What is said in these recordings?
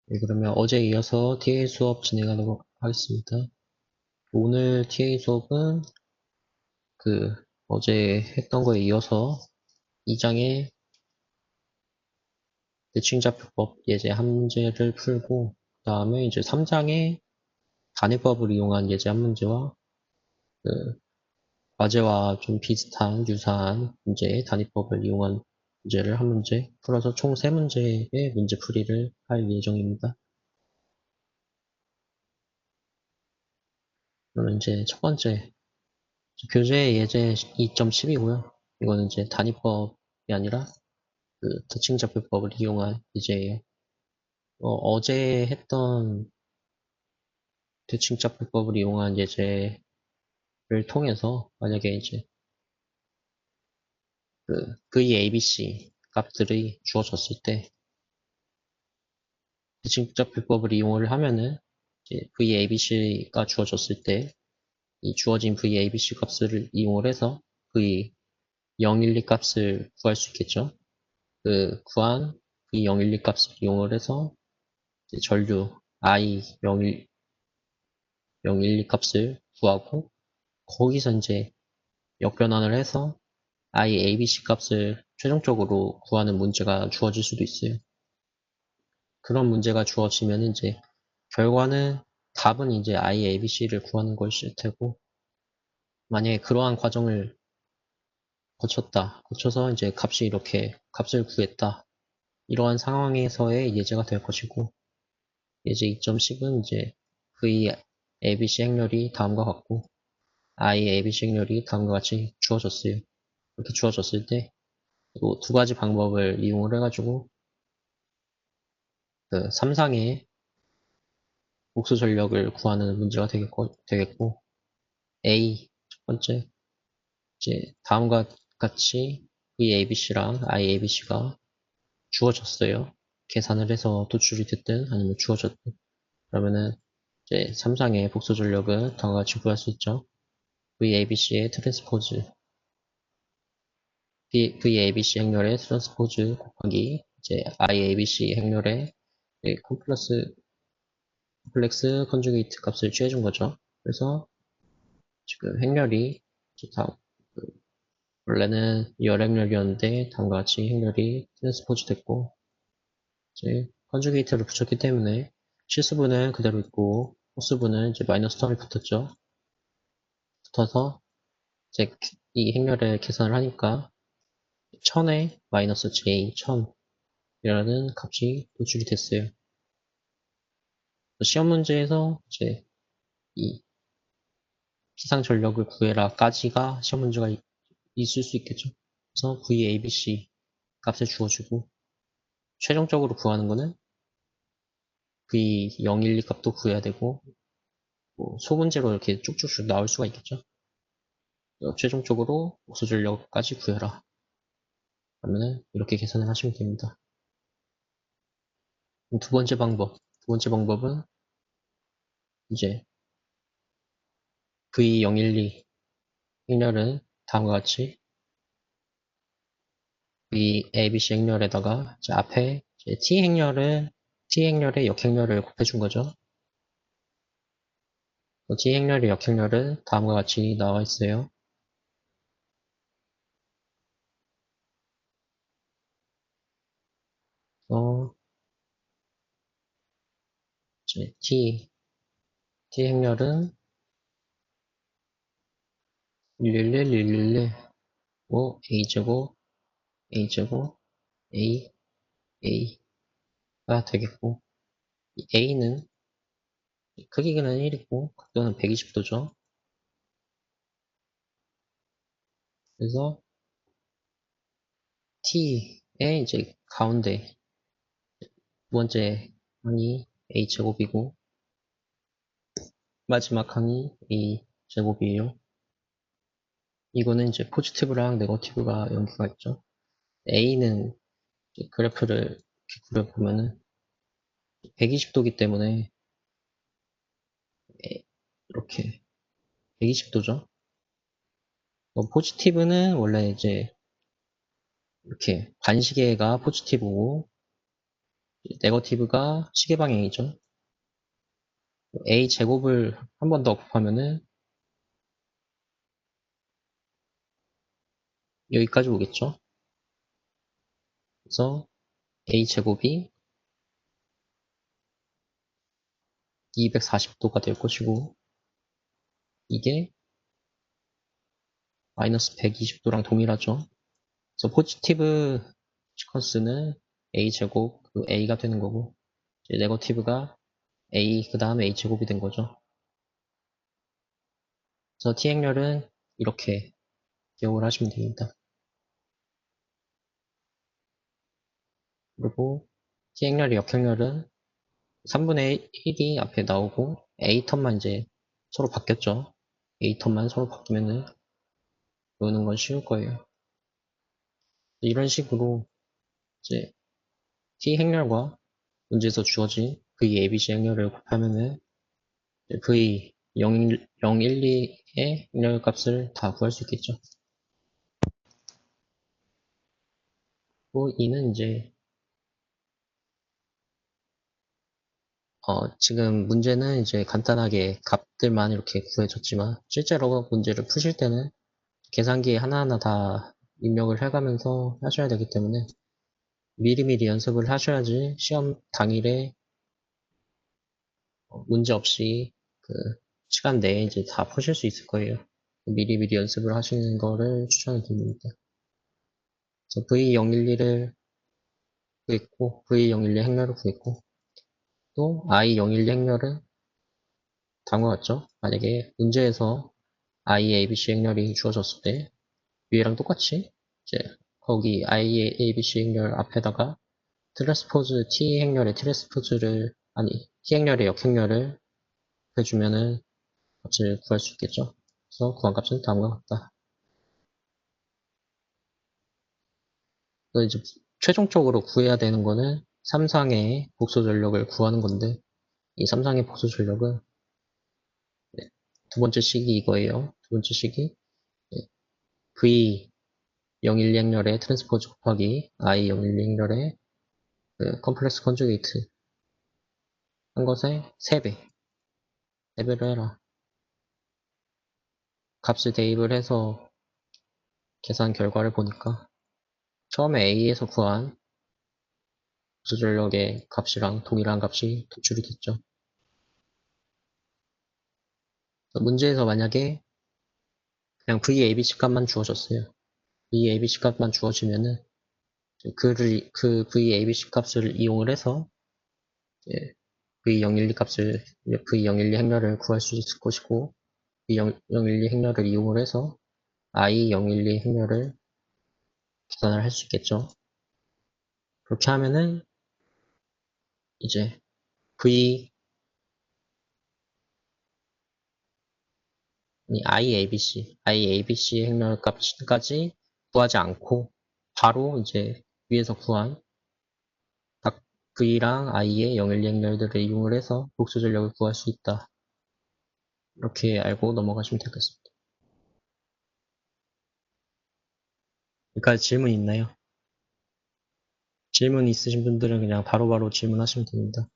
네, 그러면 어제 이어서 TA 수업 진행하도록 하겠습니다. 오늘 TA 수업은 어제 했던 거에 이어서 2장의 대칭좌표법 예제 한 문제를 풀고, 그 다음에 이제 3장의 단위법을 이용한 예제 한 문제와 그 과제와 좀 비슷한 유사한 문제의 단위법을 이용한 문제를 한 문제 풀어서 총 3문제의 문제 풀이를 할 예정입니다. 그러면 이제 첫 번째 교재 예제 2.10이고요. 이거는 이제 단위법이 아니라 대칭좌표법을 이용한 예제예요. 어제 했던 대칭좌표법을 이용한 예제를 통해서 만약에 이제 VABC 값들이 주어졌을 때 대칭좌표법을 이용을 하면은 이제 VABC가 주어졌을 때 이 주어진 VABC 값을 이용을 해서 V012 값을 구할 수 있겠죠. 구한 V012 값을 이용을 해서 이제 전류 I012 값을 구하고 거기서 이제 역변환을 해서 IABC 값을 최종적으로 구하는 문제가 주어질 수도 있어요. 그런 문제가 주어지면 이제 결과는 답은 이제 IABC를 구하는 것일 테고, 만약에 그러한 과정을 거쳐서 이제 값을 구했다. 이러한 상황에서의 예제가 될 것이고, 예제 2.10은 이제 V ABC 행렬이 다음과 같고 I ABC 행렬이 다음과 같이 주어졌어요. 이렇게 주어졌을 때 또 두 가지 방법을 이용을 해가지고 3상의 복수 전력을 구하는 문제가 되겠고 A 첫 번째 이제 다음과 같이 VABC랑 IABC가 주어졌어요. 계산을 해서 도출이 됐든 아니면 주어졌든 그러면은 이제 3상의 복수 전력은 다음과 같이 구할 수 있죠. VABC의 트랜스포즈 VABC 행렬의 트랜스포즈 곱하기 이제 IABC 행렬의 콤플렉스 컨주게이트 값을 취해준 거죠. 그래서 지금 행렬이 그 원래는 열행렬이었는데 다음과 같이 행렬이 트랜스포즈 됐고 이제 컨주게이트를 붙였기 때문에 실수분은 그대로 있고 호수분은 이제 마이너스 텀이 붙어서 이제 이 행렬의 계산을 하니까 1000에 마이너스 J 1000이라는 값이 도출이 됐어요. 시험 문제에서 이제 이 피상 전력을 구해라까지가 시험 문제가 있을 수 있겠죠. 그래서 VABC 값을 주어주고 최종적으로 구하는 거는 V012 값도 구해야 되고 뭐 소문제로 이렇게 쭉쭉쭉 나올 수가 있겠죠. 최종적으로 목수 전력까지 구해라. 그러면은 이렇게 계산을 하시면 됩니다. 두 번째 방법은 이제 V012 행렬은 다음과 같이 이 ABC 행렬에다가 이제 앞에 이제 T 행렬의 역행렬을 곱해준 거죠. T 행렬의 역행렬은 다음과 같이 나와 있어요. 이제 T 행렬은 111, 5, A제곱, A제곱, A가 되겠고, 이 A는 크기는 1이고, 각도는 120도죠. 그래서 T의 이제 가운데 두 번째 항이 A제곱이고, 마지막 항이 A제곱이에요. 이거는 이제 포지티브랑 네거티브가 연계가 있죠. A는 그래프를 이렇게 그려보면은 120도기 때문에 이렇게 120도죠. 포지티브는 원래 이제 이렇게 반시계가 포지티브고 네거티브가 시계 방향이죠. a 제곱을 한 번 더 곱하면은 여기까지 오겠죠. 그래서 a 제곱이 240도가 될 것이고 이게 마이너스 120도랑 동일하죠. 그래서 포지티브 시퀀스는 a 제곱 그 a가 되는 거고 이제 네거티브가 a 그 다음에 a 제곱이 된 거죠. 그래서 t 행렬은 이렇게 기억을 하시면 됩니다. 그리고 t 행렬의 역행렬은 3분의 1이 앞에 나오고 a 텀만 이제 서로 바뀌었죠. a 텀만 서로 바뀌면은 외우는 건 쉬울 거예요. 이런 식으로 이제 t 행렬과 문제에서 주어진 v abc 행렬을 곱하면은 v 0, 0, 1, 2의 행렬 값을 다 구할 수 있겠죠. 또 2는 이제 지금 문제는 이제 간단하게 값들만 이렇게 구해줬지만 실제로 문제를 푸실 때는 계산기 하나하나 다 입력을 해가면서 하셔야 되기 때문에 미리미리 연습을 하셔야지 시험 당일에 문제 없이 그 시간 내에 이제 다 푸실 수 있을 거예요. 미리미리 연습을 하시는 거를 추천을 드립니다. 그래서 V011을 구했고 V012 행렬을 구했고 또 I012 행렬은 다음과 같죠? 만약에 문제에서 I, A, B, C 행렬이 주어졌을 때 위에랑 똑같이 이제 거기 I, A, B, C 행렬 앞에다가 트랜스포즈 T 행렬의 트랜스포즈를 아니 T 행렬의 역행렬을 해주면은 값을 구할 수 있겠죠. 그래서 구한 값은 다음과 같다. 그래서 이제 최종적으로 구해야 되는 거는 3상의 복수 전력을 구하는 건데 이 3상의 복수 전력은 두 번째 식이 이거예요. 두 번째 식이 V 012 행렬의 트랜스포즈 곱하기 I 012 행렬의 그 컴플렉스 컨주게이트 한 것의 3배. 3배를 해라. 값을 대입을 해서 계산 결과를 보니까 처음에 A에서 구한 복수 전력의 값이랑 동일한 값이 도출이 됐죠. 문제에서 만약에 그냥 VABC 값만 주어졌어요. VABC 값만 주어지면은 그 VABC 값을 이용을 해서 V012 값을 V012 행렬을 구할 수 있을 것이고 V012 행렬을 이용을 해서 I012 행렬을 계산을 할 수 있겠죠. 그렇게 하면은 이제 IABC 행렬 값까지 구하지 않고 바로 이제 위에서 구한 각 V랑 I의 012 행렬들을 이용을 해서 복수 전력을 구할 수 있다. 이렇게 알고 넘어가시면 되겠습니다. 여기까지 질문 있나요? 질문 있으신 분들은 그냥 바로바로 질문하시면 됩니다.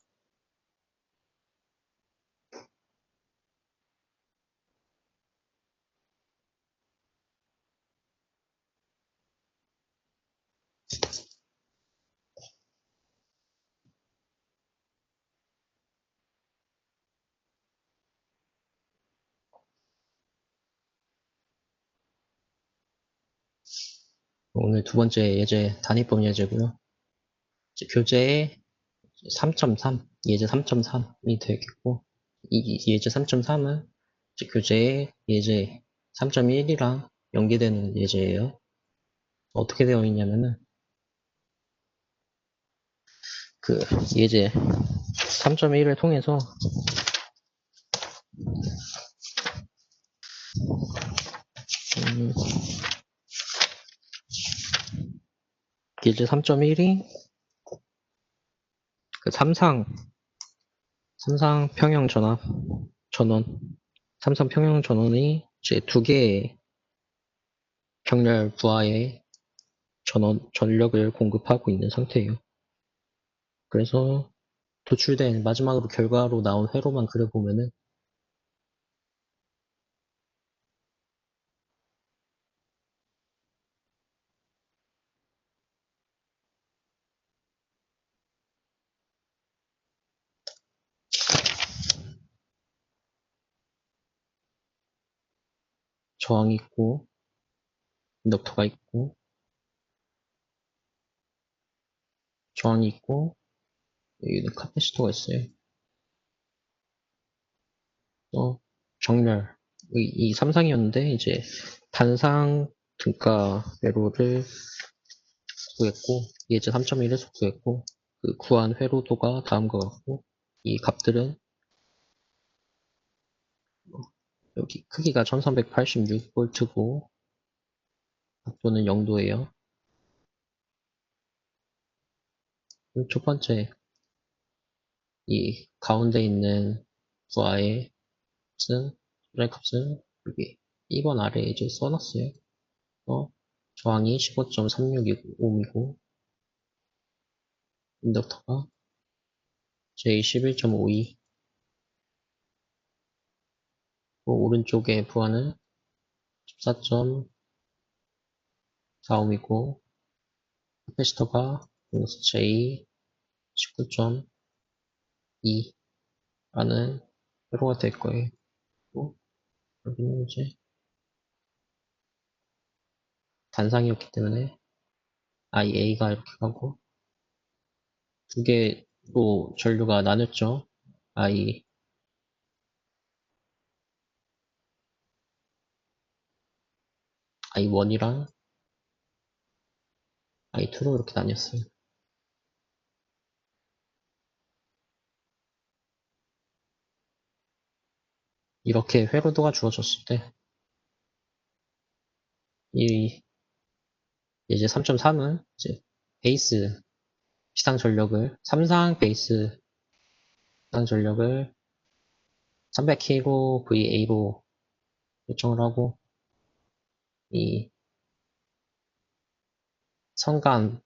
오늘 두 번째 예제 단위법 예제고요. 교재에 3.3, 예제 3.3이 되겠고 이 예제 3.3은 교재에 예제 3.1이랑 연계되는 예제예요. 어떻게 되어 있냐면은 그 예제 3.1을 통해서 예제 3.1이 그 삼상 평형 전원 삼상 평형 전원이 이제 두 개의 병렬 부하의 전력을 공급하고 있는 상태예요. 그래서 도출된 마지막으로 결과로 나온 회로만 그려보면은 저항이 있고 인덕터가 있고 저항이 있고 여기는 카패시터가 있어요. 정렬 이 삼상이었는데 이제 단상 등가 회로를 구했고 예제 3.1을 구했고 그 구한 회로도가 다음과 같고 이 값들은 여기 크기가 1386V고 각도는 0도예요. 첫 번째 이 가운데 있는 부하의 값은 의 값은 여기 2번 아래에 이제 써놨어요. 저항이 15.36ohm이고 인덕터가 J11.52 오른쪽에 부하는 14.4ohm이고 캐패시터가 J19.2라는 회로가 될 거예요. 여기는 이제 단상이었기 때문에 IA가 이렇게 가고 두 개로 전류가 나눴죠. I1이랑 I2로 이렇게 나뉘었어요. 이렇게 회로도가 주어졌을 때 이 이제 3.3은 이제 베이스 시상 전력을 삼상 베이스 시상 전력을 300kVA로 요청을 하고 이 선간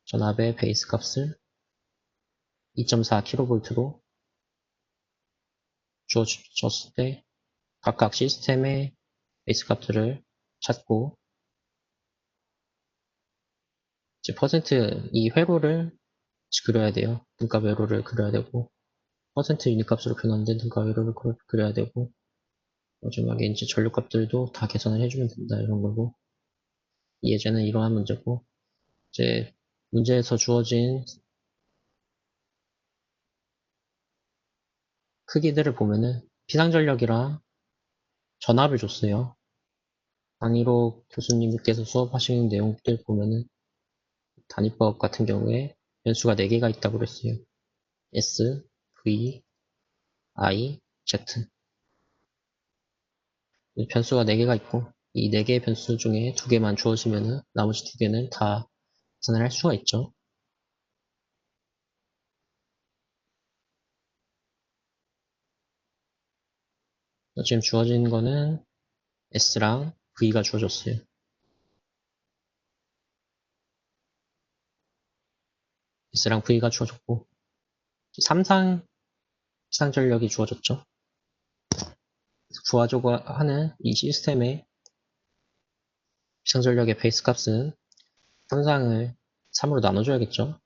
전압의 베이스 값을 2.4kV로 주어졌을 때 각각 시스템의 베이스 값들을 찾고 이제 퍼센트 이 회로를 그려야 돼요. 등가 회로를 그려야 되고 퍼센트 유닛 값으로 변환된 등가 회로를 그려야 되고 마지막에 이제 전류 값들도 다 계산을 해주면 된다 이런 거고 이 예제는 이러한 문제고 이제 문제에서 주어진 크기들을 보면은 피상전력이랑 전압을 줬어요. 강의로 교수님께서 수업하시는 내용들 보면은 단위법 같은 경우에 변수가 4개가 있다고 그랬어요. S, V, I, Z. 변수가 4개가 있고 이 4개의 변수 중에 2개만 주어지면은 나머지 2개는 다 계산을 할 수가 있죠. 지금 주어진 거는 S랑 V가 주어졌어요. S랑 V가 주어졌고 삼상 시상전력이 주어졌죠. 구하자고 하는 이 시스템의 시상전력의 베이스 값은 삼상을 3으로 나눠줘야겠죠.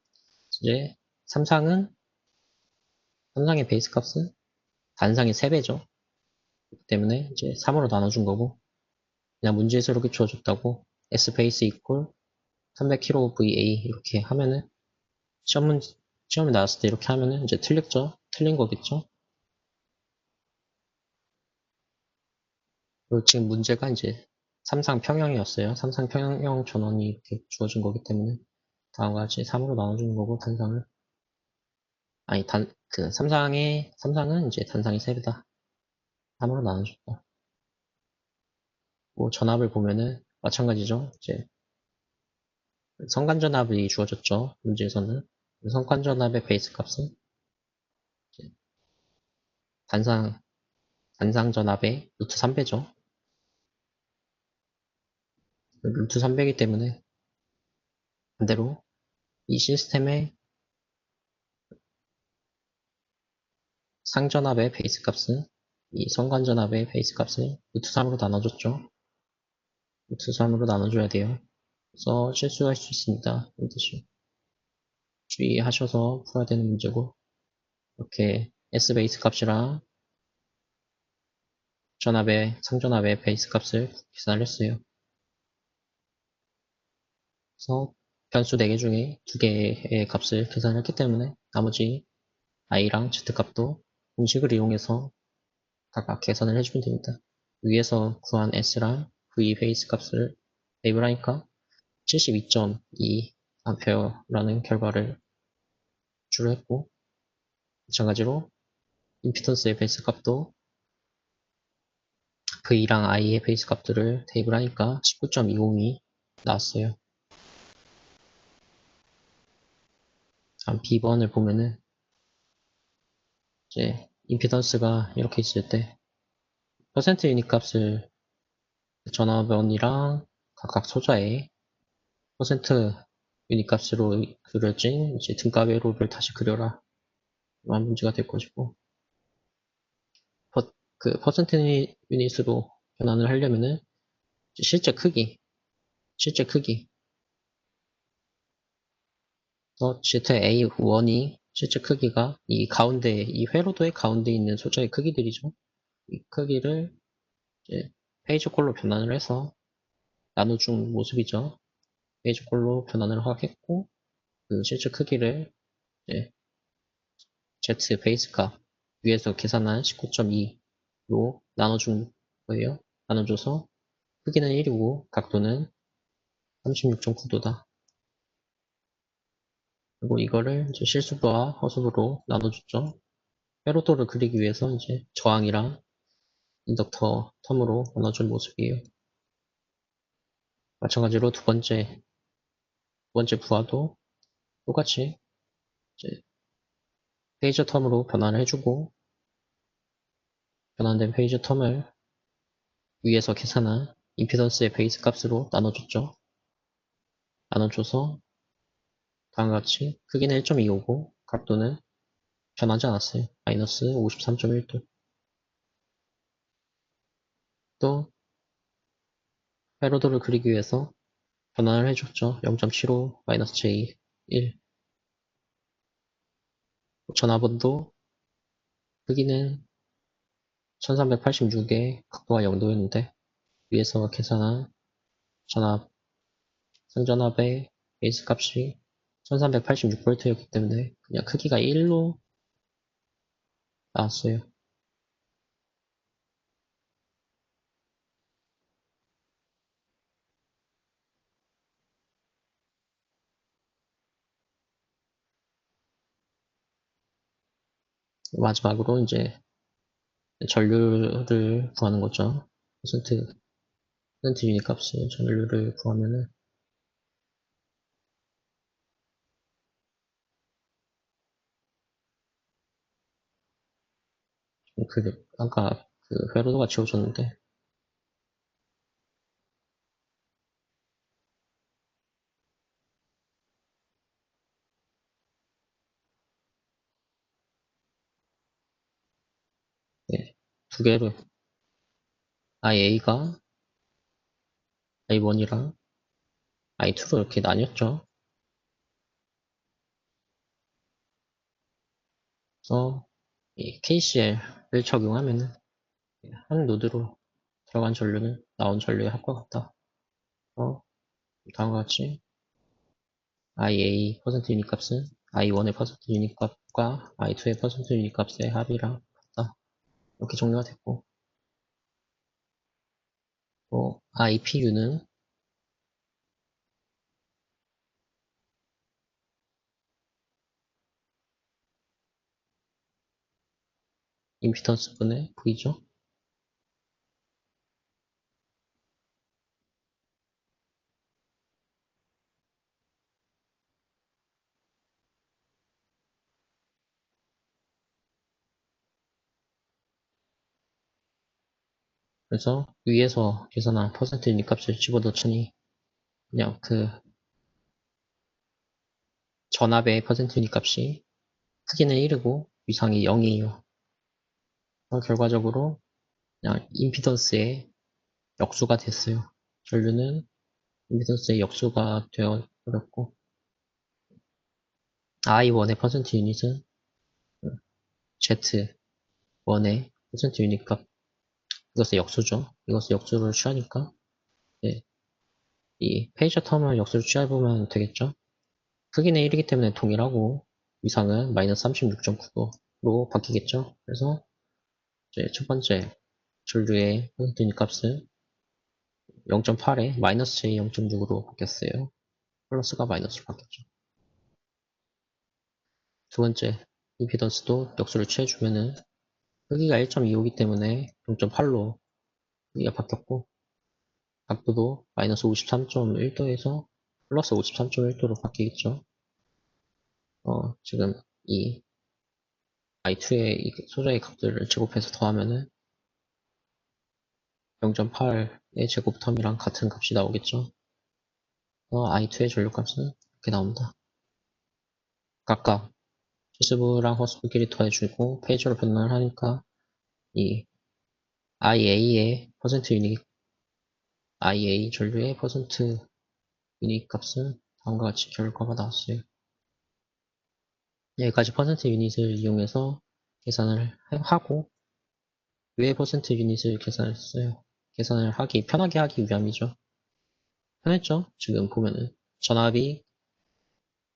이제 삼상의 베이스 값은 단상의 3배죠. 그렇기 때문에 이제 3으로 나눠준 거고 그냥 문제에서 이렇게 주어졌다고 S 베이스 이퀄 300kVA 이렇게 하면은 시험에 나왔을 때 이렇게 하면은 이제 틀렸죠? 틀린 거겠죠? 그리고 지금 문제가 이제 삼상 평형이었어요. 삼상 평형 전원이 이렇게 주어진 거기 때문에 다음과 같이 3으로 나눠주는 거고 단상을 아니 삼상은 이제 단상이 3배다. 3으로 나눠줬다. 뭐 전압을 보면은 마찬가지죠. 이제 성간전압이 주어졌죠. 문제에서는 성간전압의 베이스 값은 단상 단상전압의 루트 3배죠. 루트 3배이기 때문에 반대로 이 시스템의 상전압의 베이스 값은 이 성관전압의 베이스 값을 루트 3으로 나눠줬죠. 루트 3으로 나눠줘야 돼요. 그래서 실수할 수 있습니다. 반드시 주의하셔서 풀어야 되는 문제고, 이렇게 S 베이스 값이랑 상전압의 베이스 값을 계산을 했어요. 그래서 변수 4개 중에 2개의 값을 계산했기 때문에 나머지 i랑 z 값도 공식을 이용해서 각각 계산을 해주면 됩니다. 위에서 구한 s랑 v 베이스 값을 대입을 하니까 72.2 암페어라는 결과를 추출했고, 마찬가지로 임피던스의 베이스 값도 V랑 I의 베이스 값들을 대입을 하니까 19.202 나왔어요. 다음 B번을 보면은 이제 임피던스가 이렇게 있을 때 퍼센트 유닛 값을 전화번이랑 각각 소자의 퍼센트 유닛 값으로 그려진 이제 등가 회로를 다시 그려라. 이런 문제가 될 것이고, 그 퍼센트 유닛으로 변환을 하려면은 실제 크기 ZA1이 실제 크기가 이 가운데, 이 회로도의 가운데 있는 소자의 크기들이죠. 이 크기를 이제 페이지 꼴로 변환을 해서 나눠준 모습이죠. 페이지 꼴로 변환을 하겠고, 그 실제 크기를 이제 Z 베이스 값 위에서 계산한 19.2로 나눠준 거예요. 나눠줘서 크기는 1이고 각도는 36.9도다. 그리고 이거를 이제 실수부와 허수부로 나눠줬죠. 회로도를 그리기 위해서 이제 저항이랑 인덕터 텀으로 나눠준 모습이에요. 마찬가지로 두 번째 부하도 똑같이 이제 페이저 텀으로 변환을 해주고, 변환된 페이저 텀을 위에서 계산한 임피던스의 베이스 값으로 나눠줬죠. 나눠줘서 다음과 같이 크기는 1.25고 각도는 변하지 않았어요. 마이너스 53.1도. 또 회로도를 그리기 위해서 변환을 해줬죠. 0.75 마이너스 j 1. 전압원도 크기는 1386에 각도가 0도였는데 위에서 계산한 상전압의 베이스 값이 1386V였기 때문에 그냥 크기가 1로 나왔어요. 마지막으로 이제 전류를 구하는 거죠. 퍼센트 유닛 값의 전류를 구하면은 아까 그 회로도가 지워졌는데 네, 두 개를 IA가 I1이랑 I2로 이렇게 나뉘었죠. 그래서 이 KCL을 적용하면은 한 노드로 들어간 전류는 나온 전류의 합과 같다. 다음과 같이 IA 퍼센트 유닛 값은 I1의 퍼센트 유닛 값과 I2의 퍼센트 유닛 값의 합이랑 같다. 이렇게 정리가 됐고, 또 IPU는 임피던스 분의 V죠. 그래서 위에서 계산한 퍼센트 유닛 값을 집어넣자니 그냥 그 전압의 퍼센트 유닛 값이 크기는 1이고 위상이 0이에요. 결과적으로 그냥 임피던스의 역수가 됐어요. 전류는 임피던스의 역수가 되어 버렸고, I1의 퍼센트 유닛은 Z1의 퍼센트 유닛 값, 이것의 역수죠. 이것의 역수를 취하니까, 네, 이 페이저 텀을 역수를 취해보면 되겠죠. 크기는 1이기 때문에 동일하고, 위상은 마이너스 36.9로 바뀌겠죠. 그래서 이제 첫 번째 전류의 퍼센트 유닛 값은 0.8에 마이너스 J 0.6으로 바뀌었어요. 플러스가 마이너스로 바뀌었죠. 두 번째, 임피던스도 역수를 취해주면은 크기가 1.25이기 때문에 0.8로 크기가 바뀌었고, 각도도 마이너스 53.1도에서 플러스 53.1도로 바뀌겠죠. 지금 이 I2의 이 소자의 값들을 제곱해서 더하면은 0.8의 제곱 텀이랑 같은 값이 나오겠죠. I2의 전류값은 이렇게 나옵니다. 각각 실습부랑 허스부끼리 더해주고 페이저로 변환을 하니까 이 IA의 퍼센트 유닛, IA 전류의 퍼센트 유닛 값은 다음과 같이 결과가 나왔어요. 여기까지 퍼센트 유닛을 이용해서 계산을 하고 왜 퍼센트 유닛을 계산했어요? 계산을 편하게 하기 위함이죠. 편했죠? 지금 보면은 전압이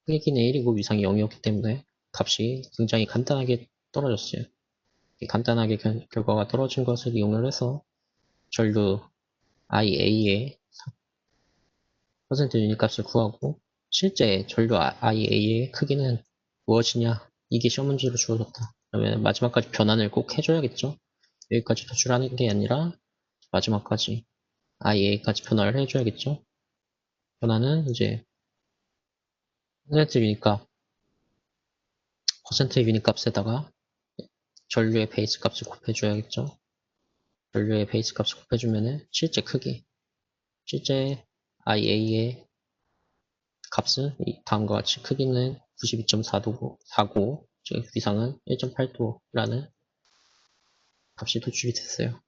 크기는 1이고 위상이 0이었기 때문에 값이 굉장히 간단하게 떨어졌어요. 간단하게 결과가 떨어진 것을 이용을 해서 전류 IA의 퍼센트 유닛 값을 구하고 실제 전류 IA의 크기는 무엇이냐? 이게 시험 문제로 주어졌다. 그러면 마지막까지 변환을 꼭 해줘야겠죠? 여기까지 도출하는 게 아니라 마지막까지 IA까지 변환을 해줘야겠죠? 변환은 이제 퍼센트 유닛 값, 퍼센트 유닛 값에다가 전류의 베이스 값을 곱해줘야겠죠? 전류의 베이스 값을 곱해주면은 실제 크기, 실제 IA의 값은 다음과 같이 크기는 92.4도, 4고, 즉 위상은 1.8도라는 값이 도출이 됐어요.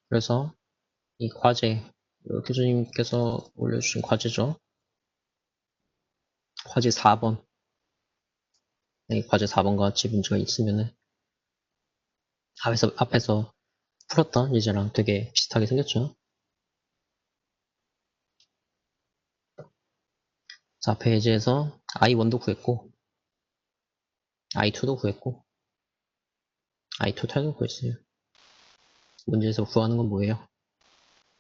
그래서 이 과제, 교수님께서 올려주신 과제죠. 과제 4번. 과제 4번과 같이 문제가 있으면은 앞에서 풀었던 예제랑 되게 비슷하게 생겼죠. 자, 앞에 예제에서 I1도 구했고, I2도 구했고, I2탈도 구했어요. 문제에서 구하는 건 뭐예요?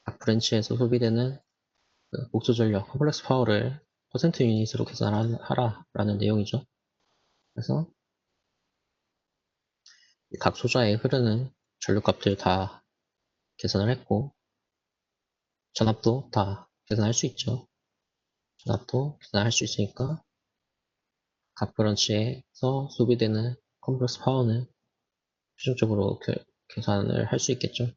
각 브랜치에서 소비되는 목조 전력, 컴플렉스 파워를 퍼센트 유닛으로 계산하라라는 내용이죠. 그래서 각 소자에 흐르는 전류값들 다 계산을 했고, 전압도 다 계산할 수 있죠. 전압도 계산할 수 있으니까 각 브런치에서 소비되는 컴플렉스 파워는 최종적으로 계산을 할 수 있겠죠.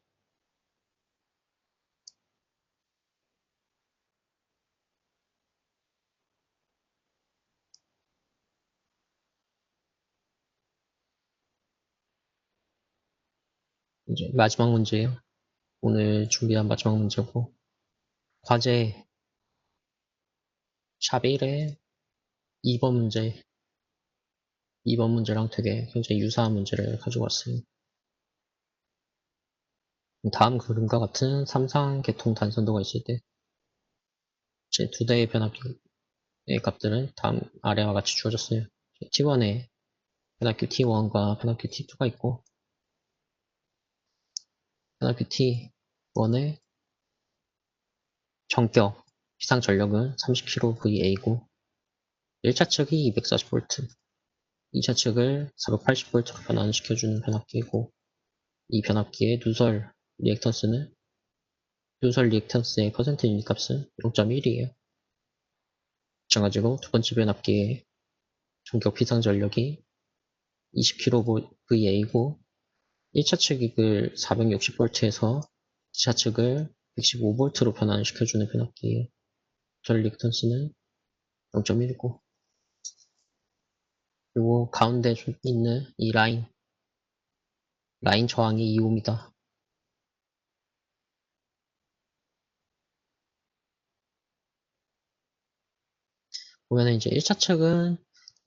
이제 마지막 문제예요. 오늘 준비한 마지막 문제고, 과제 샵 1의 2번 문제, 2번 문제랑 되게 굉장히 유사한 문제를 가지고 왔어요. 다음 그림과 같은 삼상계통 단선도가 있을 때, 제 두 대의 변압기의 값들은 다음 아래와 같이 주어졌어요. T1에 변압기 T1과 변압기 T2가 있고, 변압기 T1의 전격 비상 전력은 30kVA고, 1차 측이 240V, 2차 측을 480V로 변환시켜주는 변압기이고, 이 변압기의 누설 리액턴스의 퍼센트 유닛 값은 0.1이에요. 마찬가지로 두 번째 변압기의 전격 비상전력이 20kVA고 1차 측을 460V에서 2차 측을 115V로 변환시켜주는 변압기의 전류 리액턴스는 0.19. 그리고 가운데 있는 이 라인 저항이 2옴이다. 보면은 이제 1차 측은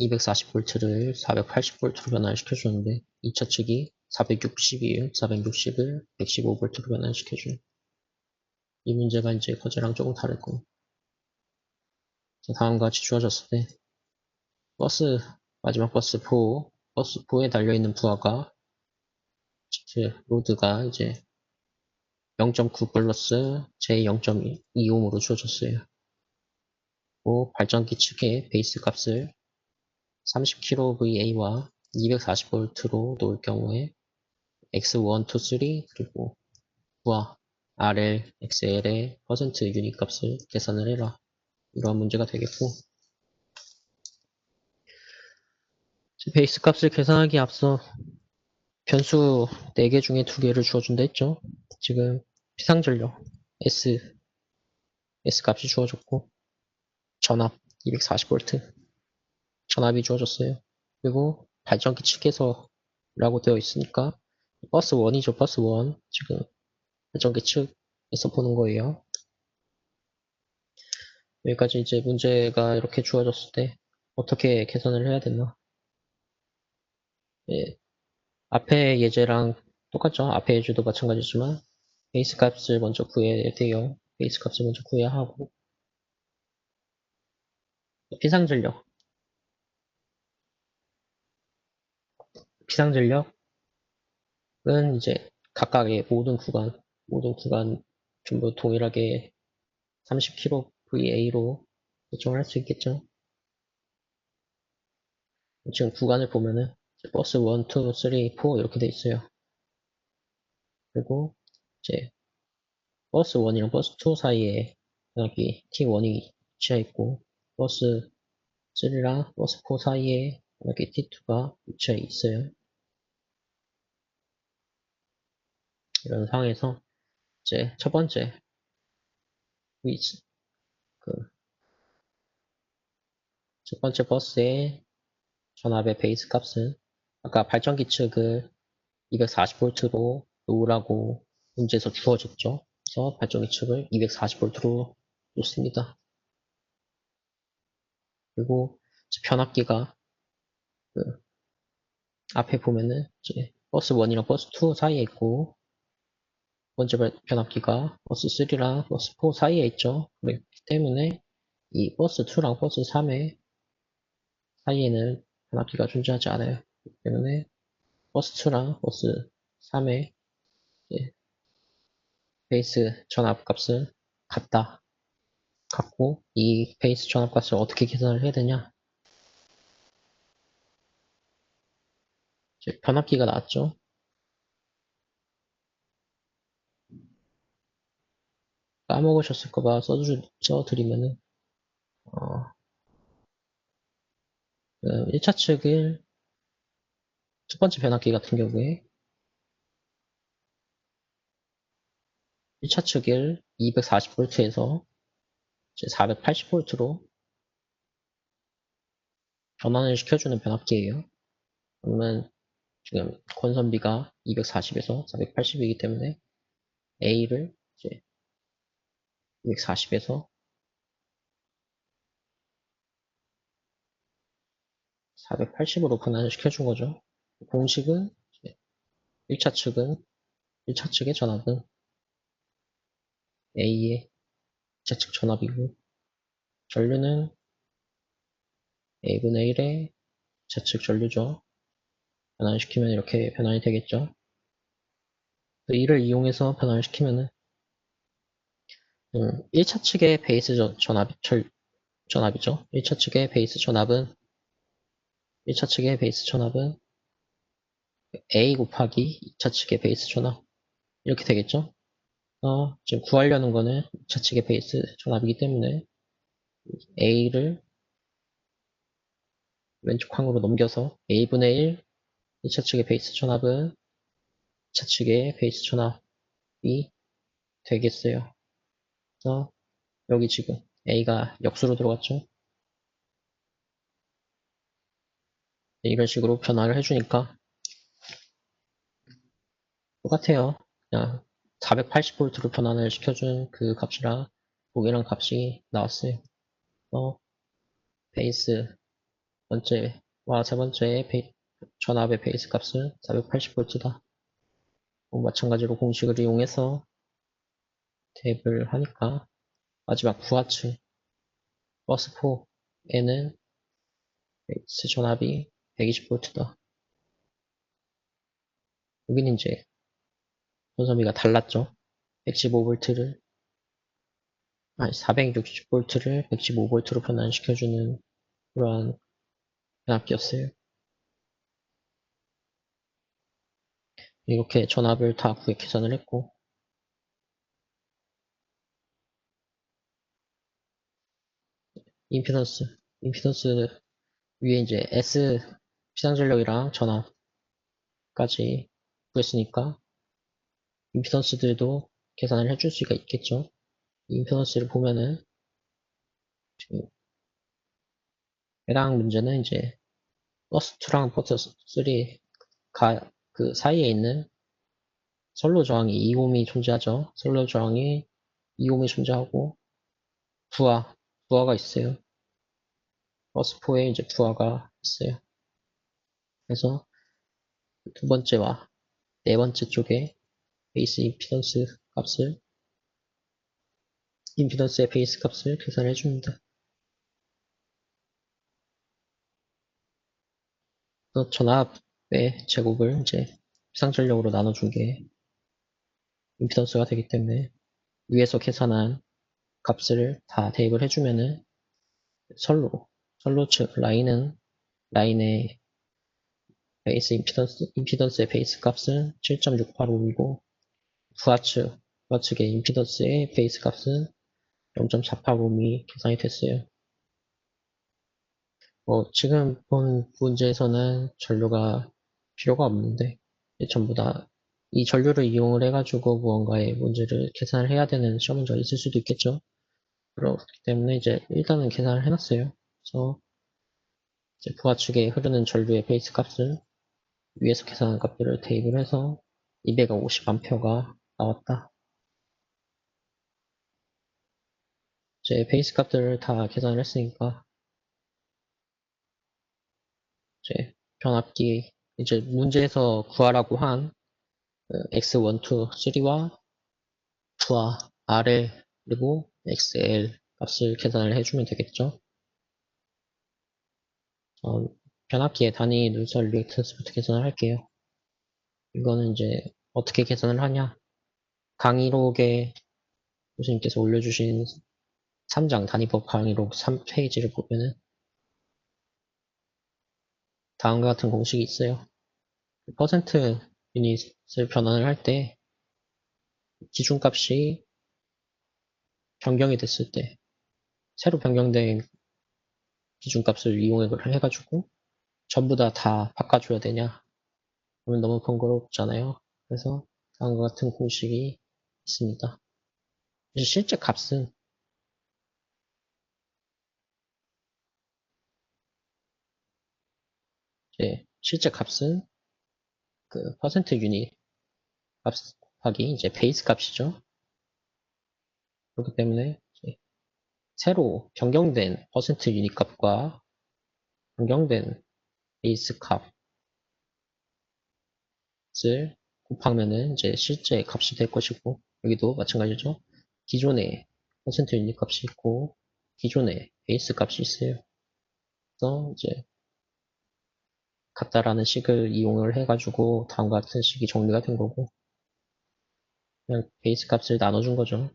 240V를 480V로 변환시켜주는데 2차 측이 460을 115V로 변환시켜주는 이 문제가 이제 거제랑 조금 다를 거. 다음과 같이 주어졌을 때 마지막 버스 4에 달려있는 부하가 로드가 이제 0.9 플러스 J0.25옴으로 주어졌어요. 그리고 발전기 측의 베이스 값을 30kVA와 240V로 놓을 경우에 X1, 2, 3 그리고 부하 RL, XL의 퍼센트 유닛 값을 계산을 해라. 이러한 문제가 되겠고 베이스 값을 계산하기에 앞서 변수 4개 중에 2개를 주어준다 했죠. 지금 피상전력 S 값이 주어졌고 전압 240V 전압이 주어졌어요. 그리고 발전기 측에서 라고 되어 있으니까 버스 1이죠. 버스 1 지금 발전기 측에서 보는 거예요. 여기까지 이제 문제가 이렇게 주어졌을 때 어떻게 계산을 해야 되나. 예, 앞에 예제랑 똑같죠. 앞에 예제도 마찬가지지만 베이스 값을 먼저 구해야 돼요. 베이스 값을 먼저 구해야 하고 피상전력은 이제 각각의 모든 구간 전부 동일하게 30kVA로 결정을 할 수 있겠죠. 지금 구간을 보면은 버스 1, 2, 3, 4 이렇게 돼 있어요. 그리고 이제 버스 1이랑 버스 2 사이에 여기 T1이 위치해 있고 버스 3랑 버스 4 사이에 여기 T2가 위치해 있어요. 이런 상황에서 이제 첫 번째 첫 번째 버스의 전압의 베이스 값은 아까 발전기 측을 240V로 놓으라고 문제에서 주어졌죠. 그래서 발전기 측을 240V로 놓습니다. 그리고 변압기가 그 앞에 보면은 이제 버스 1이랑 버스 2 사이에 있고 번째 변압기가 버스 3랑 버스 4 사이에 있죠. 그렇기 때문에 이 버스 2랑 버스 3의 사이에는 변압기가 존재하지 않아요. 그렇기 때문에 버스 2랑 버스 3의 베이스 전압값은 같고 이 베이스 전압값을 어떻게 계산을 해야 되냐. 변압기가 나왔죠. 까먹으셨을까봐 써드리면은 1차 측을 첫 번째 변압기 같은 경우에 1차 측을 240V에서 480V로 전환을 시켜주는 변압기예요. 그러면 지금 권선비가 240에서 480이기 때문에 A를 이제 240에서 480으로 변환을 시켜준 거죠. 공식은 1차 측의 전압은 A의 2차 측 전압이고 전류는 A분의 1의 2차 측 전류죠. 변환시키면 이렇게 변환이 되겠죠. 이를 이용해서 변환을 시키면은 1차 측의 베이스 전압이죠. 1차 측의 베이스 전압은 A 곱하기 2차 측의 베이스 전압 이렇게 되겠죠. 지금 구하려는 거는 2차 측의 베이스 전압이기 때문에 A를 왼쪽 항으로 넘겨서 a분의 1 1차 측의 베이스 전압은 2차 측의 베이스 전압이 되겠어요. 그래서 여기 지금 a가 역수로 들어갔죠. 이런 식으로 변화를 해주니까 똑같아요. 그냥 480V로 변환을 시켜준 그 값이랑 동일한 값이 나왔어요. 베이스 번째와 세 번째의 전압의 베이스 값은 480V다. 마찬가지로 공식을 이용해서 대입을 하니까 마지막 9하츠 버스 4에는 베이스 전압이 120V다. 여기는 이제 손섬이가 달랐죠. 115V를 아니 460V를 115V로 변환시켜주는 그러한 변압기였어요. 이렇게 전압을 다 구해 계산을 했고 임피던스 위에 이제 S 피상전력이랑 전압까지 구했으니까 임피던스들도 계산을 해줄 수가 있겠죠. 임피던스를 보면은 해당 문제는 이제 버스 2랑 버스 3가 그 사이에 있는 선로 저항이 2옴이 존재하죠. 선로 저항이 2옴이 존재하고 부하가 있어요. 버스 4에 이제 부하가 있어요. 그래서 두 번째와 네 번째 쪽에 베이스 임피던스의 베이스 값을 계산해 줍니다. 그래서 전압의 제곱을 이제 피상전력으로 나눠준 게 임피던스가 되기 때문에 위에서 계산한 값을 다 대입을 해주면은 선로 측 라인의 베이스 임피던스의 베이스 값은 7.685이고 부하측의 임피던스의 베이스 값은 0.485이 계산이 됐어요. 지금 본 문제에서는 전류가 필요가 없는데 전부 다 이 전류를 이용을 해가지고 무언가의 문제를 계산을 해야 되는 시험 문제가 있을 수도 있겠죠. 그렇기 때문에 이제 일단은 계산을 해놨어요. 그래서 이제 부하측에 흐르는 전류의 베이스 값을 위에서 계산한 값들을 대입을 해서 250A가 나왔다. 이제 베이스 값들을 다 계산을 했으니까 이제 변압기 이제 문제에서 구하라고 한 X1, 2, 3와 2와 RL 그리고 XL 값을 계산을 해주면 되겠죠. 변압기의 단위 누설 리액턴스부터 계산을 할게요. 이거는 이제 어떻게 계산을 하냐? 강의록에 교수님께서 올려주신 3장 단위법 강의록 3페이지를 보면은 다음과 같은 공식이 있어요. 퍼센트 유닛을 변환을 할 때 기준값이 변경이 됐을 때 새로 변경된 기준값을 이용을 해가지고 전부 다 바꿔줘야 되냐? 그러면 너무 번거롭잖아요. 그래서 다음과 같은 공식이 있습니다. 실제 값은 실제 값은 그 퍼센트 유닛 값 곱하기 이제 베이스 값이죠. 그렇기 때문에 새로 변경된 퍼센트 유닛 값과 변경된 베이스 값을 곱하면은 이제 실제 값이 될 것이고 여기도 마찬가지죠. 기존에 퍼센트 유닛 값이 있고 기존에 베이스 값이 있어요. 그래서 이제 같다라는 식을 이용을 해가지고 다음과 같은 식이 정리가 된 거고 그냥 베이스 값을 나눠준 거죠.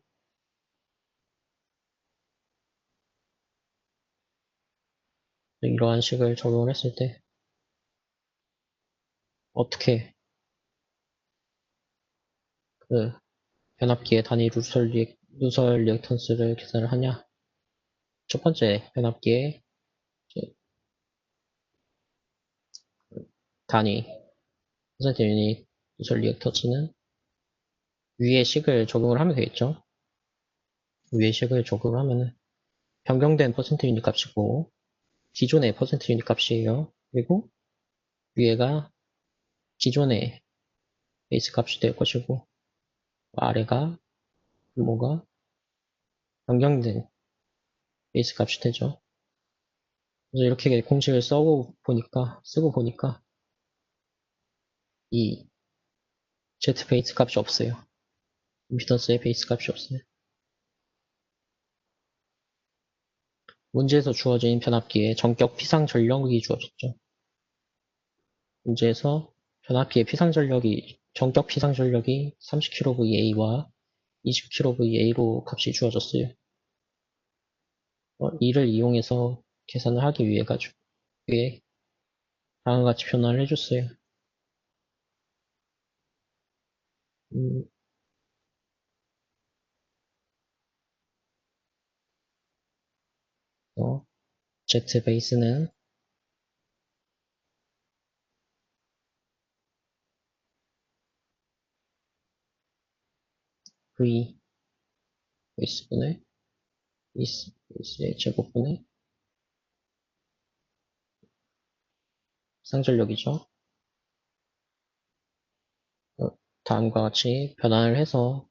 이러한 식을 적용을 했을 때 어떻게 그 변압기의 단위 누설 리액턴스를 계산을 하냐? 첫 번째 변압기의 단위 퍼센트 유닛 누설 리액터치는 위의 식을 적용을 하면 되겠죠. 위의 식을 적용을 하면은 변경된 퍼센트 유닛 값이고 기존의 퍼센트 유닛 값이에요. 그리고 위에가 기존의 베이스 값이 될 것이고 아래가 뭐가 변경된 베이스 값이 되죠. 그래서 이렇게 공식을 쓰고 보니까 이 Z 베이스 값이 없어요. 임피던스의 베이스 값이 없어요. 문제에서 주어진 변압기의 전격 피상 전력이 주어졌죠. 문제에서 변압기의 전격 피상 전력이 30kVA와 20kVA로 값이 주어졌어요. 이를 이용해서 계산을 하기 위해 다음과 같이 변화를 해줬어요. 음, Z 베이스는 V 베이스의 제곱분의 상전력이죠. 다음과 같이 변환을 해서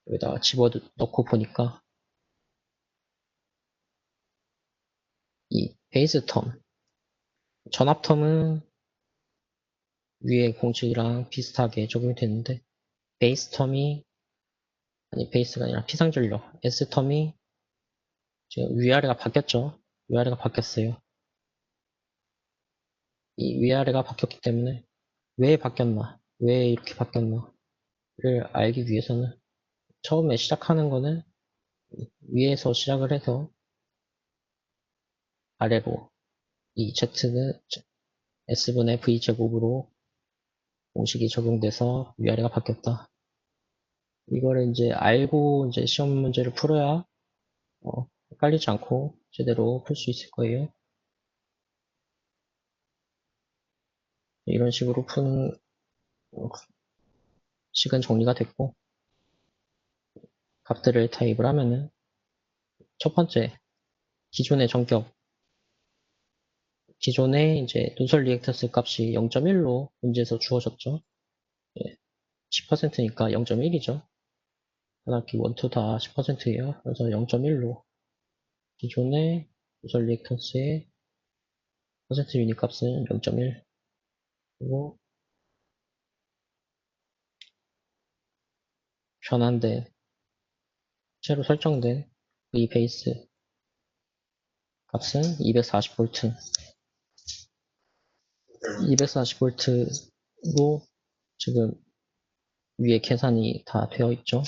여기다가 집어넣고 보니까 이 베이스 텀, 전압 텀은 위에 공식이랑 비슷하게 적용이 되는데 베이스 텀이 아니 베이스가 아니라 피상전력 S 텀이 지금 위아래가 바뀌었죠. 위아래가 바뀌었어요. 이 위아래가 바뀌었기 때문에 왜 바뀌었나, 왜 이렇게 바뀌었나를 알기 위해서는 처음에 시작하는 거는 위에서 시작을 해서 아래로 이 Z는 S분의 V제곱으로 공식이 적용돼서 위아래가 바뀌었다. 이거를 이제 알고 이제 시험 문제를 풀어야 헷갈리지 않고 제대로 풀 수 있을 거예요. 이런 식으로 푸는 식은 정리가 됐고 값들을 타입을 하면은 첫 번째 기존의 이제 누설 리액턴스 값이 0.1로 문제에서 주어졌죠. 10%니까 0.1이죠. 변압기 1, 2 다 10%예요. 그래서 0.1로 기존의 누설 리액턴스의 퍼센트 유닛 값은 0.1 그리고 변환된 새로 설정된 V 베이스 값은 240V 240V로 지금 위에 계산이 다 되어 있죠.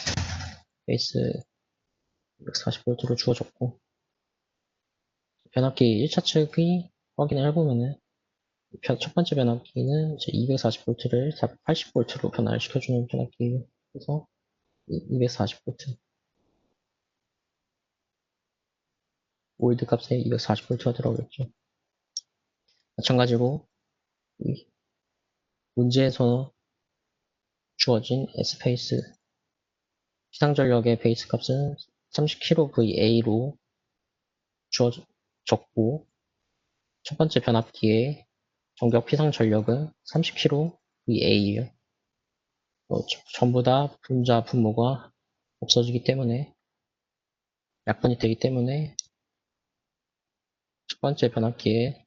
베이스 240V로 주어졌고 변압기 1차 측이 확인을 해보면은 첫 번째 변압기는 이제 240V를 480V로 변화를 시켜주는 변압기예요. 그래서 240V 올드 값에 240V가 들어오겠죠. 마찬가지로 문제에서 주어진 S페이스 피상전력의 베이스 값은 30kVA로 주어졌고 첫 번째 변압기의 전격 피상 전력은 30kVA예요. 전부 다 분자 분모가 없어지기 때문에 약분이 되기 때문에 첫 번째 변압기의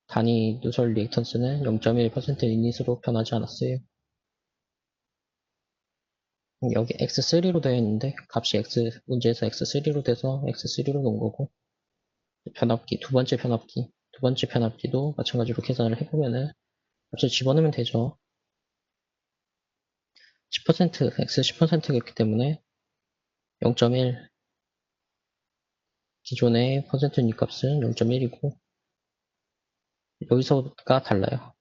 단위 누설 리액턴스는 0.1% 유닛으로 변하지 않았어요. 여기 x3로 되어 있는데 값이 문제에서 x3로 돼서 x3로 놓은 거고 두 번째 변압기도 마찬가지로 계산을 해보면은 값을 집어넣으면 되죠. x 10%였기 때문에 0.1 기존의 퍼센트 유닛 값은 0.1이고 여기서가 달라요.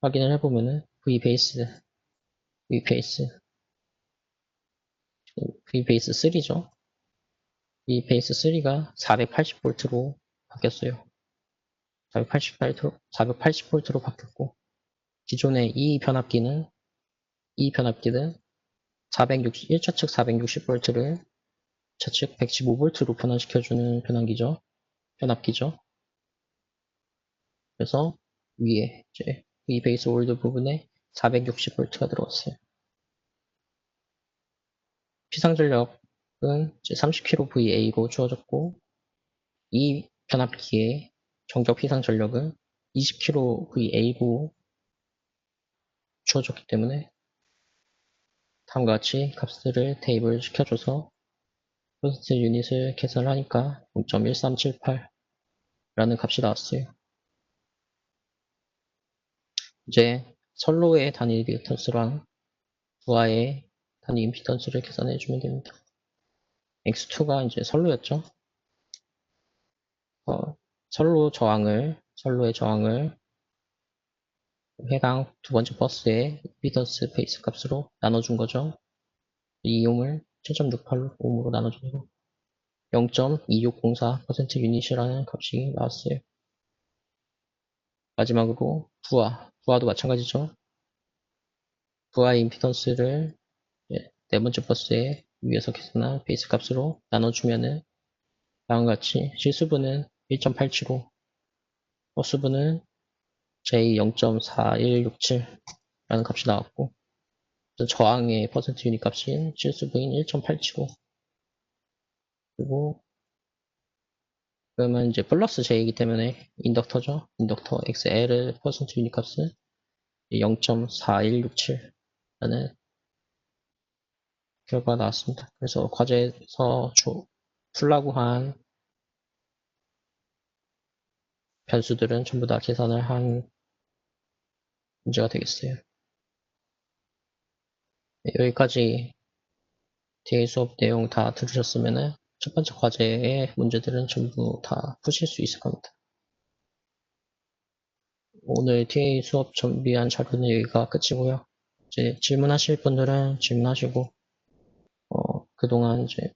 확인을 해보면은 V 베이스 3죠. V 베이스 3가 480V로 바뀌었어요. 480V로 바뀌었고, 기존의 이 변압기는 1차측 460V를 좌측 115V로 변환시켜주는 변압기죠. 그래서 위에 이제 이 베이스 올드 부분에 460V가 들어갔어요. 피상전력은 이제 30kVA로 주어졌고, 이 변압기의 정적 피상전력은 20kVA로 주어졌기 때문에 다음과 같이 값들을 대입을 시켜줘서 퍼센트 유닛을 계산을 하니까 0.1378라는 값이 나왔어요. 이제 선로의 단위 리액턴스랑 부하의 단위 임피던스를 계산해 주면 됩니다. X2가 이제 선로였죠. 선로의 저항을 해당 두 번째 버스의 임피던스 베이스 값으로 나눠준 거죠. 이 옴을 7.68옴으로 나눠줘서 0.2604% 유닛이라는 값이 나왔어요. 마지막으로 부하도 마찬가지죠. 부하의 임피던스를 네 번째 버스에 위에서 계산한 베이스 값으로 나눠주면은 다음과 같이 실수분은 1.875, 버스분은 J0.4167라는 값이 나왔고, 저항의 퍼센트 유닛 값인 실수분인 1.875, 그리고 그러면 이제 플러스 J이기 때문에 인덕터죠. 인덕터 XL의 퍼센트 유닛 값은 0.4167라는 결과가 나왔습니다. 그래서 과제에서 풀라고 한 변수들은 전부 다 계산을 한 문제가 되겠어요. 네, 여기까지 뒤에 수업 내용 다 들으셨으면 첫 번째 과제의 문제들은 전부 다 푸실 수 있을 겁니다. 오늘 TA 수업 준비한 자료는 여기가 끝이고요. 이제 질문하실 분들은 질문하시고, 그동안 이제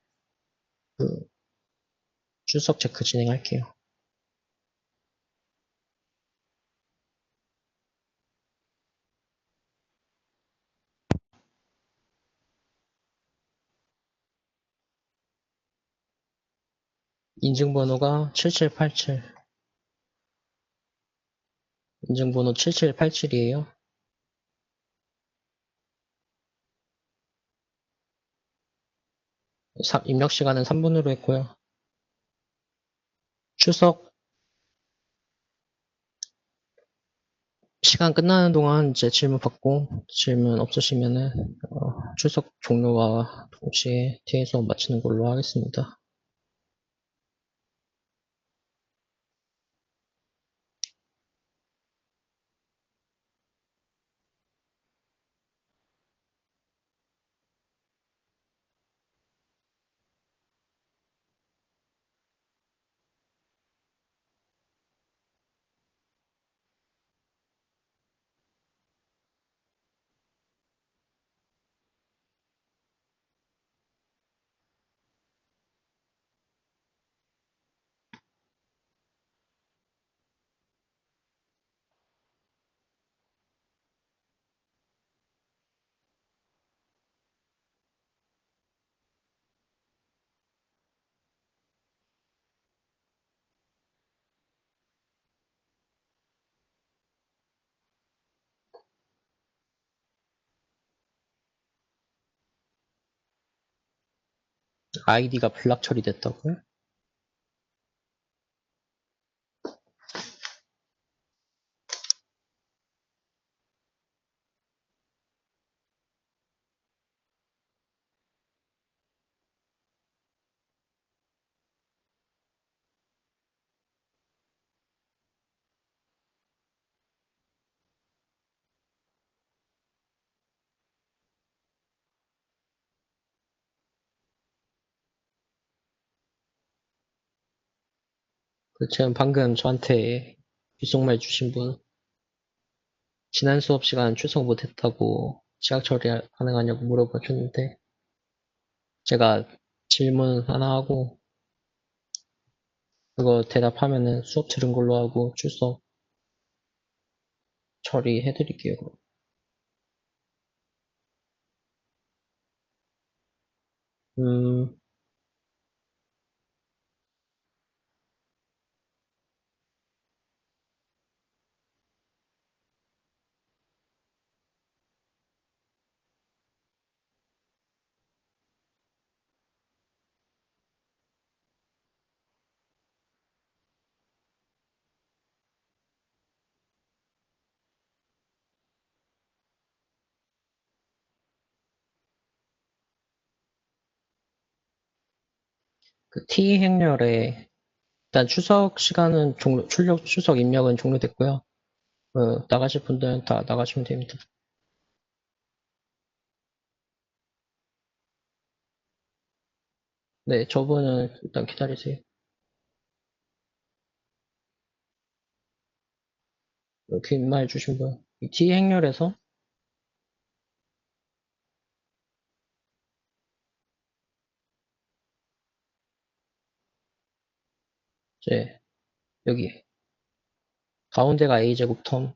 출석 체크 진행할게요. 인증번호가 7787. 인증번호 7787이에요. 입력 시간은 3분으로 했고요. 출석 시간 끝나는 동안 이제 질문 받고, 질문 없으시면은 출석 종료와 동시에 TA 수업 마치는 걸로 하겠습니다. 아이디가 블락 처리됐다고요? 지금 방금 저한테 귓속말 주신 분, 지난 수업 시간 출석 못했다고 지각 처리 가능하냐고 물어봐 줬는데, 제가 질문 하나 하고 그거 대답하면은 수업 들은 걸로 하고 출석 처리해드릴게요. 음, 그 T 행렬에 일단 추석 시간은 추석 입력은 종료됐고요. 나가실 분들은 다 나가시면 됩니다. 네, 저분은 일단 기다리세요. 긴 말 주신 분. 이 T 행렬에서 이제 여기 가운데가 A제곱 텀,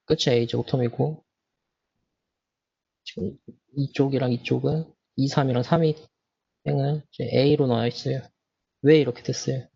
끝이 A제곱 텀이고 지금 이쪽이랑 이쪽은 2, 3이랑 3이 행은 이제 A로 나와 있어요. 왜 이렇게 됐어요?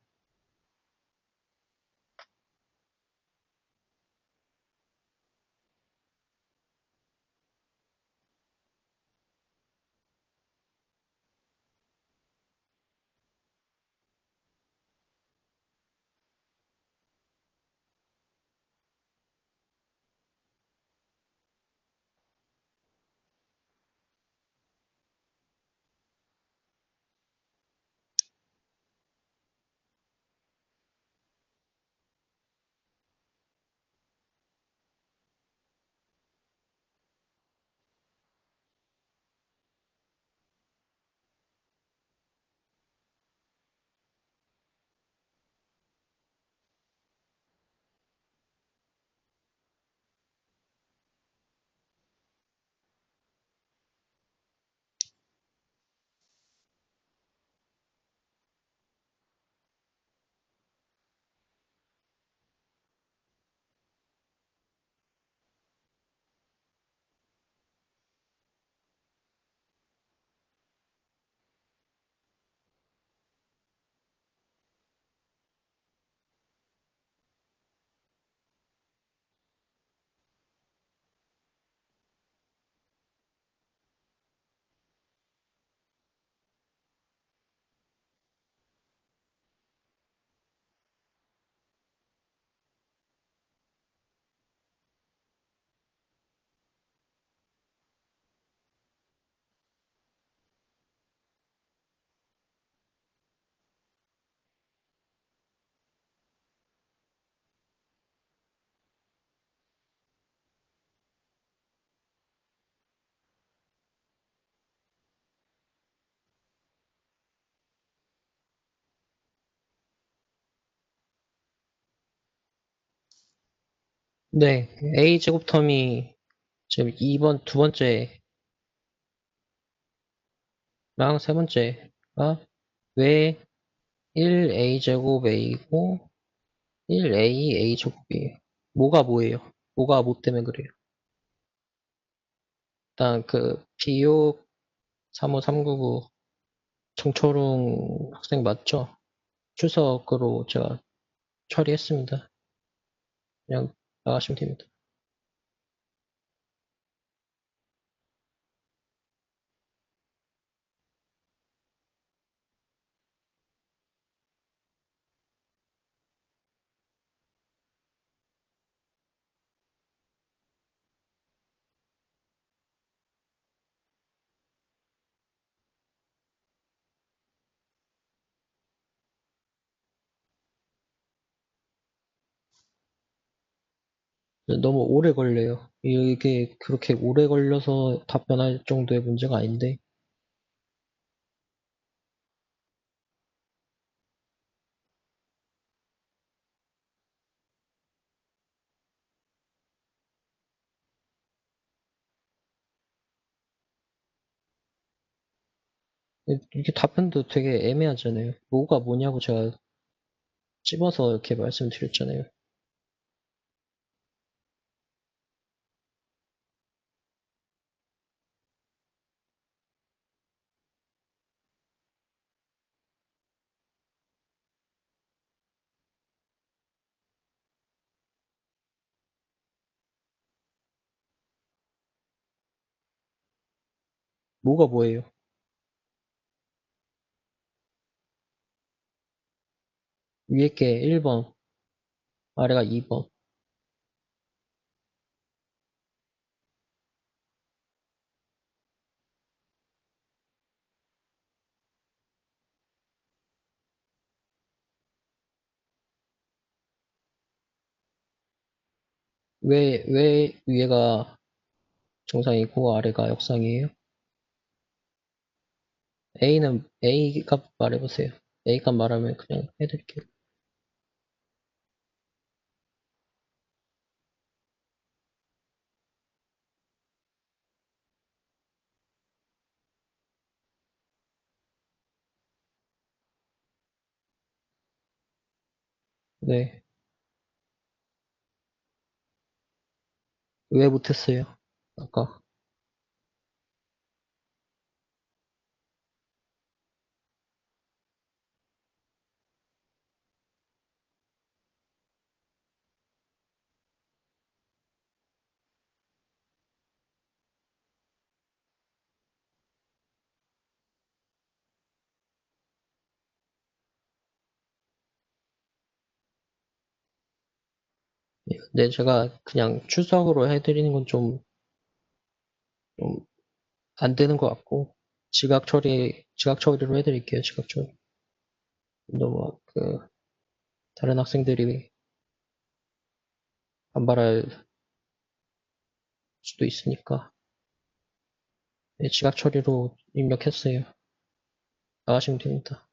네, A제곱 텀이 지금 2번, 두 번째랑 세 번째가 왜 1A제곱 A고 1A A제곱이에요. 뭐가 뭐예요? 뭐가 뭐 때문에 그래요? 일단 그 비육 35399 정철웅 학생 맞죠? 출석으로 제가 처리했습니다. 그냥 나가시면 됩니다. 너무 오래 걸려요. 이게 그렇게 오래 걸려서 답변할 정도의 문제가 아닌데 이게 답변도 되게 애매하잖아요. 뭐가 뭐냐고 제가 찝어서 이렇게 말씀드렸잖아요. 뭐가 뭐예요? 위에 게 1번, 아래가 2번. 왜 위에가 정상이고 아래가 역상이에요? A 값 말해보세요. A 값 말하면 그냥 해드릴게요. 네. 왜 못했어요? 아까. 네, 제가 그냥 출석으로 해드리는 건 좀 안 되는 것 같고, 지각 처리로 해드릴게요, 지각 처리. 너무, 다른 학생들이 반발할 수도 있으니까, 네, 지각 처리로 입력했어요. 나가시면 됩니다.